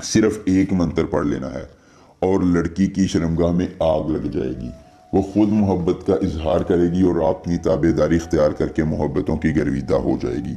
صرف ایک منتر پڑھ لینا ہے اور لڑکی کی شرمگاہ میں آگ لگ جائے گی۔ وہ خود محبت کا اظہار کرے گی اور آپ اپنی تابع داری اختیار کر کے محبتوں کی گرویدہ ہو جائے گی۔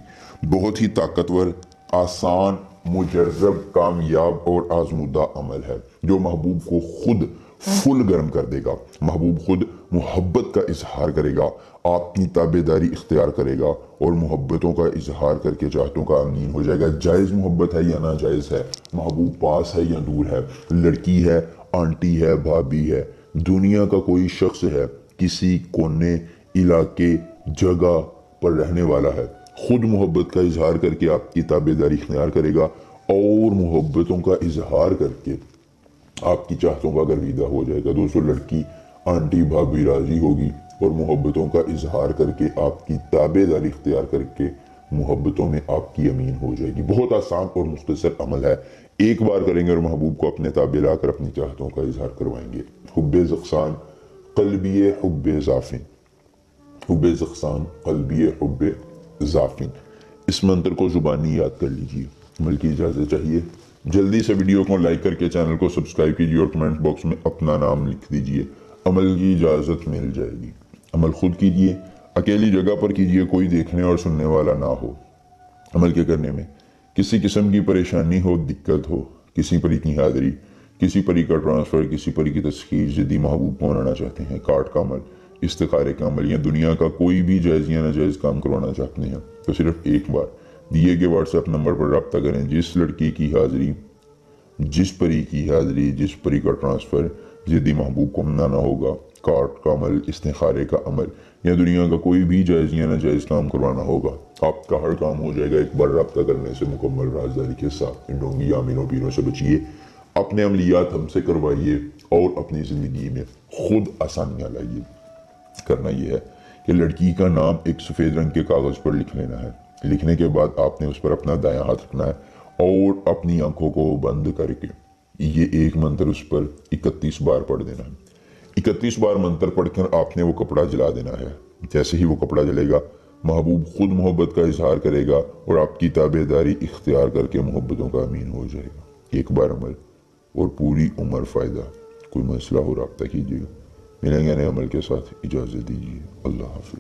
بہت ہی طاقتور، آسان، مجرب، کامیاب اور آزمودہ عمل ہے جو محبوب کو خود فل گرم کر دے گا۔ محبوب خود محبت کا اظہار کرے گا، آپ اپنی تابع داری اختیار کرے گا اور محبتوں کا اظہار کر کے چاہتوں کا امین ہو جائے گا۔ جائز محبت ہے یا ناجائز ہے، محبوب پاس ہے یا دور ہے، لڑکی ہے، آنٹی ہے، بھابھی ہے، دنیا کا کوئی شخص ہے، کسی کونے، علاقے، جگہ پر رہنے والا ہے، خود محبت کا اظہار کر کے آپ کی تابع داری اختیار کرے گا اور محبتوں کا اظہار کر کے آپ کی چاہتوں کا گرویدہ ہو جائے گا۔ دوستو، لڑکی، آنٹی، بھابھی راضی ہوگی اور محبتوں کا اظہار کر کے آپ کی تابع داری اختیار کر کے محبتوں میں آپ کی امین ہو جائے گی۔ بہت آسان اور مختصر عمل ہے، ایک بار کریں گے اور محبوب کو اپنے تابع لا کر اپنی چاہتوں کا اظہار کروائیں گے۔ حب زقسان قلبی حب زافن، حب زقسان قلبی حب زافن، اس منتر کو زبانی یاد کر لیجئے۔ عمل کی اجازت چاہیے، جلدی سے ویڈیو کو لائک کر کے چینل کو سبسکرائب کیجئے اور کمنٹ باکس میں اپنا نام لکھ دیجئے۔ عمل کی اجازت مل جائے گی۔ عمل خود کیجئے، اکیلی جگہ پر کیجئے، کوئی دیکھنے اور سننے والا نہ ہو۔ عمل کے کرنے میں کسی قسم کی پریشانی ہو، دقت ہو، کسی پری کی حاضری، کسی پری کا ٹرانسفر، کسی پری کی تسخیر، جدی محبوب کو منانا چاہتے ہیں، کارڈ کا عمل، استخارے کا عمل یا دنیا کا کوئی بھی جائز یا ناجائز کام کروانا چاہتے ہیں تو صرف ایک بار دیے گئے واٹس ایپ نمبر پر رابطہ کریں۔ جس لڑکی کی حاضری، جس پری کی حاضری، جس پری کا ٹرانسفر جدی محبوب کو منانا ہوگا، کارڈ کا عمل، استخارے کا عمل یا دنیا کا کوئی بھی جائز یا ناجائز کام کروانا ہوگا، آپ کا ہر کام ہو جائے گا۔ ایک بار رابطہ کرنے سے مکمل رازداری کے ساتھ ان ڈھونگی یامینوں پیروں سے بچیے، اپنے عملیات ہم سے کروائیے اور اپنی زندگی میں خود آسانیاں لائیے۔ کرنا یہ ہے کہ لڑکی کا نام ایک سفید رنگ کے کاغذ پر لکھ لینا ہے۔ لکھنے کے بعد آپ نے اس پر اپنا دایاں ہاتھ رکھنا ہے اور اپنی آنکھوں کو بند کر کے یہ ایک منتر اس پر 31 بار پڑھ دینا ہے۔ 31 بار منتر پڑھ کر آپ نے وہ کپڑا جلا دینا ہے۔ جیسے ہی وہ کپڑا جلے گا، محبوب خود محبت کا اظہار کرے گا اور آپ کی تابع داری اختیار کر کے محبتوں کا امین ہو جائے گا۔ ایک بار عمل اور پوری عمر فائدہ۔ کوئی مسئلہ ہو رابطہ کیجیے گا۔ ملیں گے نئے عمل کے ساتھ، اجازت دیجیے۔ اللہ حافظ۔